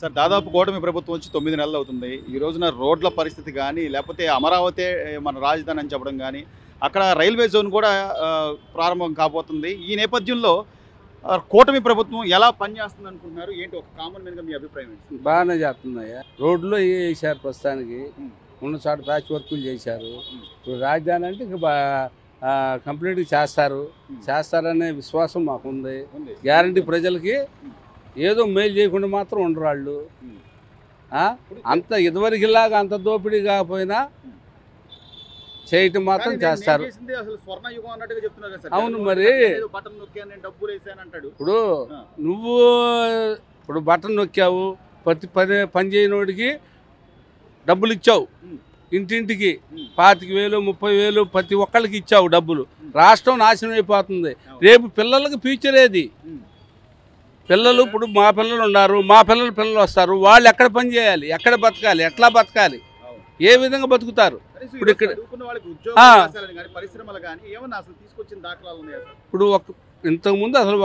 Sir దాదాపు కూటమి ప్రభుత్వం వచ్చి 9 నెలలు అవుతుంది. ఈ రోజున రోడ్ల పరిస్థితి కానీ, లేకపోతే అమరావతి మన రాజధాని అని చెప్పడం కానీ, అక్కడ రైల్వే జోన్ కూడా ప్రారంభం కాబోతుంది. ఈ నేపథ్యంలో కూటమి ప్రభుత్వం ఎలా పనిచేస్తుంది అనుకుంటున్నారు? ఏంటి ఒక కామన్ మ్యాన్గా మీ అభిప్రాయం ఏంటి? బాగానే చేస్తున్నాయా. రోడ్లో వేసారు ప్రస్తుతానికి, ఉన్న చోట ప్యాచ్ వర్కులు చేశారు. ఇప్పుడు రాజధాని అంటే ఇంకా కంప్లీట్గా చేస్తారనే విశ్వాసం మాకుంది. గ్యారంటీ ప్రజలకి ఏదో మేలు చేయకుండా మాత్రం ఉండరు వాళ్ళు. అంత ఇదివరకులాగా అంత దోపిడీ కాకపోయినా చేయటం మాత్రం చేస్తారు. అవును, మరి ఇప్పుడు ఇప్పుడు బటన్ నొక్కావు, పని చేయనోడికి డబ్బులు ఇచ్చావు, ఇంటింటికి 25,000 30,000 ప్రతి ఒక్కళ్ళకి ఇచ్చావు డబ్బులు. రాష్ట్రం నాశనం అయిపోతుంది. రేపు పిల్లలకి ఫ్యూచర్ ఏది? పిల్లలు ఇప్పుడు మా పిల్లలు ఉన్నారు, మా పిల్లలు వస్తారు. వాళ్ళు ఎక్కడ పని చేయాలి, ఎక్కడ బతకాలి, ఎట్లా బతకాలి, ఏ విధంగా బతుకుతారు? ఇప్పుడు ఇక్కడ ఇప్పుడు ఇంతకుముందు అసలు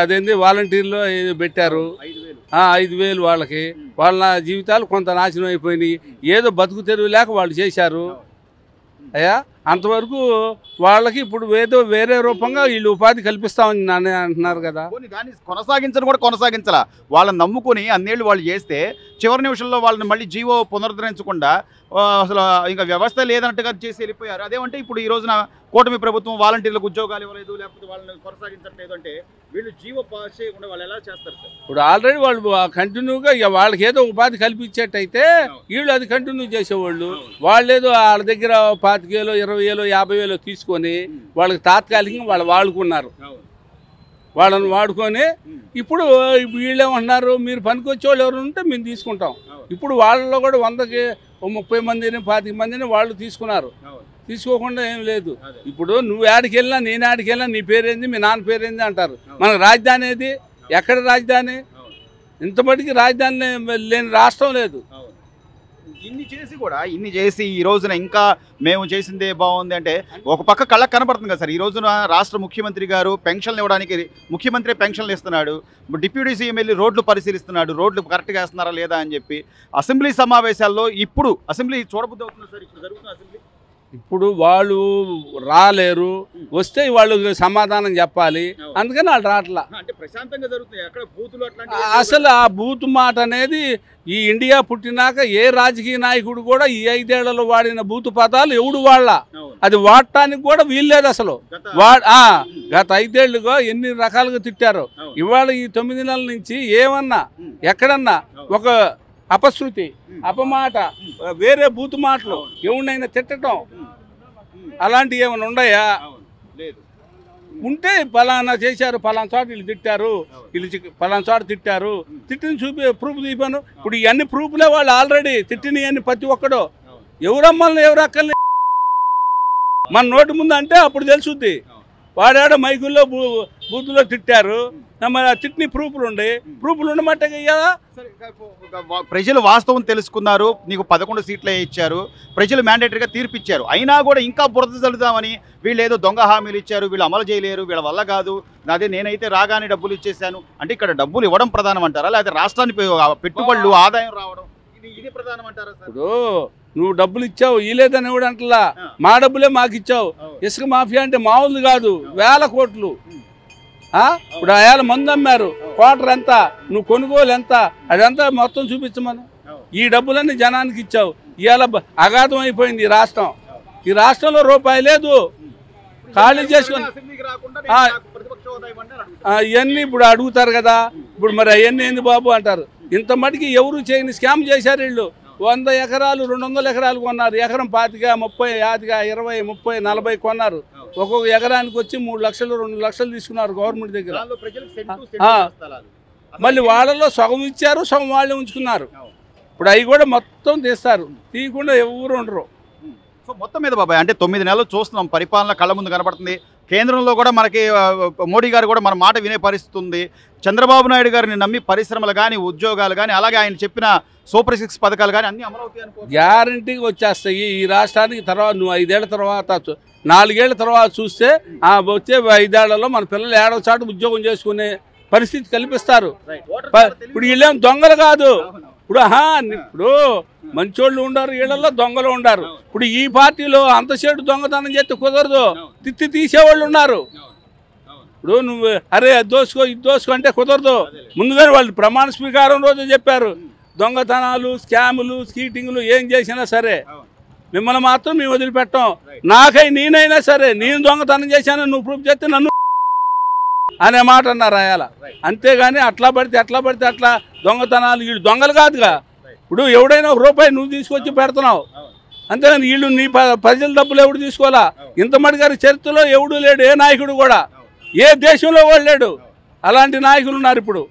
అదేంది వాలంటీర్లో పెట్టారు 5,000 వాళ్ళకి. వాళ్ళ జీవితాలు కొంత నాశనం అయిపోయినాయి. ఏదో బతుకు తెరువు లేక వాళ్ళు చేశారు అయ్యా. అంతవరకు వాళ్ళకి ఇప్పుడు ఏదో వేరే రూపంగా వీళ్ళు ఉపాధి కల్పిస్తామని అంటున్నారు కదా. కొనసాగించడం కూడా కొనసాగించాల. వాళ్ళని నమ్ముకొని అన్నేళ్ళు వాళ్ళు చేస్తే చివరి నిమిషంలో వాళ్ళని మళ్ళీ జీవో పునరుద్ధరించకుండా అసలు ఇంకా వ్యవస్థ లేదన్నట్టుగా చేసి వెళ్ళిపోయారు. అదేమంటే ఇప్పుడు ఈ రోజున కూటమి ప్రభుత్వం వాలంటీర్లకు ఉద్యోగాలు ఇవ్వలేదు, లేకపోతే వాళ్ళని కొనసాగించట్లేదు అంటే వీళ్ళు జీవో పాస్ చేయకుండా వాళ్ళు ఎలా చేస్తారు సార్? ఇప్పుడు ఆల్రెడీ వాళ్ళు కంటిన్యూగా వాళ్ళకి ఏదో ఉపాధి కల్పించేటైతే వీళ్ళు అది కంటిన్యూ చేసేవాళ్ళు. వాళ్ళు ఏదో వాళ్ళ దగ్గర 25,000 20,000 50,000 తీసుకొని వాళ్ళకి తాత్కాలికంగా వాళ్ళు వాడుకున్నారు. వాళ్ళని వాడుకొని ఇప్పుడు వీళ్ళేమంటున్నారు, మీరు పనికి వచ్చేవాళ్ళు ఎవరు ఉంటే మేము తీసుకుంటాం. ఇప్పుడు వాళ్ళలో కూడా 100కి 30 మందిని 25 మందిని వాళ్ళు తీసుకున్నారు. తీసుకోకుండా ఏం లేదు. ఇప్పుడు నువ్వు ఆడికి వెళ్ళినా నేను ఆడికి వెళ్ళినా నీ పేరేంది, మీ నాన్న పేరేంది అంటారు. మనకు రాజధాని ఏది? ఎక్కడ రాజధాని? ఇంతమటికి రాజధాని లేని రాష్ట్రం లేదు. ఇన్ని చేసి ఈ రోజున ఇంకా మేము చేసిందే బాగుంది అంటే ఒక పక్క కళ్ళకు కనబడుతుంది కదా సార్. ఈ రోజున రాష్ట్ర ముఖ్యమంత్రి గారు పెన్షన్లు ఇవ్వడానికి ముఖ్యమంత్రి పెన్షన్లు ఇస్తున్నాడు, డిప్యూటీ సీఎం వెళ్ళి రోడ్లు పరిశీలిస్తున్నాడు, రోడ్లు కరెక్ట్గా వేస్తున్నారా లేదా అని చెప్పి. అసెంబ్లీ సమావేశాల్లో ఇప్పుడు అసెంబ్లీ చూడబుద్ధి అవుతుంది సార్. ఇప్పుడు జరుగుతున్న అసెంబ్లీ ఇప్పుడు వాళ్ళు రాలేరు, వస్తే వాళ్ళు సమాధానం చెప్పాలి. అందుకని వాళ్ళు రావట్లా. అసలు ఆ బూత్ మాట అనేది ఈ ఇండియా పుట్టినాక ఏ రాజకీయ నాయకుడు కూడా ఈ 5 ఏళ్లలో వాడిన బూతు పదాలు ఎవడు వాళ్ళ అది వాడటానికి కూడా వీల్లేదు అసలు. గత 5 ఏళ్లుగా ఎన్ని రకాలుగా తిట్టారు. ఇవాళ ఈ 9 నెలల నుంచి ఏమన్నా ఎక్కడన్నా ఒక అపశృతి అపమాట వేరే బూతు మాటలు ఎవరినైనా తిట్టడం అలాంటివి ఏమైనా ఉన్నాయా? ఉంటే పలానా చేశారు, పలానా చోట వీళ్ళు తిట్టారు, వీళ్ళు పలానా చోట తిట్టారు, తిట్టిన ప్రూఫ్ తీపాను. ఇప్పుడు ఇవన్నీ ప్రూఫ్లే వాళ్ళు ఆల్రెడీ తిట్టినవన్నీ ప్రతి ఒక్కడు. ఎవరమ్మల్ని ఎవరు అక్కల్ని మన నోటి ముందు అంటే అప్పుడు తెలుసుద్ది. వాడాడ మైకుల్లో బూతులో తిట్టారు, మరి తిట్టిన ప్రూఫ్లు ఉండమంటే కదా. ప్రజలు వాస్తవం తెలుసుకున్నారు, నీకు 11 సీట్లే ఇచ్చారు, ప్రజలు మ్యాండేటరీగా తీర్పిచ్చారు. అయినా కూడా ఇంకా బురద చల్లుదామని వీళ్ళు ఏదో దొంగ హామీలు ఇచ్చారు, వీళ్ళు అమలు చేయలేరు, వీళ్ళ వల్ల కాదు, అదే నేనైతే రాగానే డబ్బులు ఇచ్చేసాను అంటే ఇక్కడ డబ్బులు ఇవ్వడం ప్రధానం అంటారా, లేకపోతే రాష్ట్రానికి పెట్టుబడులు ఆదాయం రావడం ఇది ప్రధానం అంటారా? ఇప్పుడు నువ్వు డబ్బులు ఇచ్చావు, ఇలేదని కూడా అంటలా, మా డబ్బులే మాకు ఇచ్చావు. ఇసుక మాఫియా అంటే మామూలు కాదు, 1000 కోట్లు. ఇప్పుడు ఆయాల మందు అమ్మారు, క్వార్టర్ ఎంత, నువ్వు కొనుగోలు ఎంత, అదంతా మొత్తం చూపించమను. ఈ డబ్బులన్నీ జనానికి ఇచ్చావు. ఇవాళ అగాధం అయిపోయింది ఈ రాష్ట్రం. ఈ రాష్ట్రంలో రూపాయి లేదు, ఖాళీ చేసుకుని ఇవన్నీ ఇప్పుడు అడుగుతారు కదా. ఇప్పుడు మరి అవన్నీ ఏంది బాబు అంటారు. ఇంత మటుకి ఎవరు చేయని స్కామ్ చేశారు వీళ్ళు. 100 ఎకరాలు 200 ఎకరాలు కొన్నారు. ఎకరం 25 30 50 20 30 40 కొన్నారు. ఒక్కొక్క ఎకరానికి వచ్చి 3 లక్షలు 2 లక్షలు తీసుకున్నారు గవర్నమెంట్ దగ్గర. మళ్ళీ వాళ్ళలో సగం ఇచ్చారు, సగం వాళ్ళే ఉంచుకున్నారు. ఇప్పుడు అవి కూడా మొత్తం తీస్తారు, తీయకుండా ఎవరు ఉండరు. సో మొత్తం మీద బాబాయ్ అంటే 9 నెలలు చూస్తున్నాం, పరిపాలన కళ్ళ ముందు కనబడుతుంది. కేంద్రంలో కూడా మనకి మోడీ గారు కూడా మన మాట వినే పరిస్థితి ఉంది. చంద్రబాబు నాయుడు గారిని నమ్మి పరిశ్రమలు కానీ ఉద్యోగాలు కానీ అలాగే ఆయన చెప్పిన సూపర్ 6 పథకాలు కానీ అన్ని అమలవుతాయి అనుకో. గ్యారంటీగా వచ్చేస్తాయి ఈ రాష్ట్రానికి. తర్వాత నువ్వు 5 ఏళ్ల తర్వాత 4 ఏళ్ల తర్వాత చూస్తే వచ్చే 5 ఏళ్లలో మన పిల్లలు 7వ చాటు ఉద్యోగం చేసుకునే పరిస్థితి కల్పిస్తారు. ఇప్పుడు వీళ్ళేం దొంగలు కాదు. ఇప్పుడు ఇప్పుడు మంచోళ్ళు ఉండారు, వీళ్ళల్లో దొంగలు ఉండారు. ఇప్పుడు ఈ పార్టీలో అంతసేటు దొంగతనం చేస్తే కుదరదు, తిత్తి తీసేవాళ్ళు ఉన్నారు. ఇప్పుడు నువ్వు అరే అది దోసుకో ఇది దోసుకో అంటే కుదరదు. ముందుగానే వాళ్ళు ప్రమాణ స్వీకారం రోజు చెప్పారు, దొంగతనాలు స్కాములు చీటింగ్లు ఏం చేసినా సరే మిమ్మల్ని మాత్రం మేము వదిలిపెట్టాం. నేనైనా సరే నేను దొంగతనం చేశాను, నువ్వు ప్రూఫ్ చేస్తే నన్ను అనే మాట అన్నారు ఆయన. అంతేగాని అట్లా పడితే అట్లా దొంగతనాలు, వీళ్ళు దొంగలు కాదుగా. ఇప్పుడు ఎవడైనా ₹1 నువ్వు తీసుకొచ్చి పెడుతున్నావు, అంతేగాని వీళ్ళు నీ ప్రజల డబ్బులు ఎవడు తీసుకోవాలా? ఇంతమంది గారి చరిత్రలో ఎవడు లేడు, ఏ నాయకుడు కూడా, ఏ దేశంలో కూడా లేడు. అలాంటి నాయకులు ఉన్నారు ఇప్పుడు.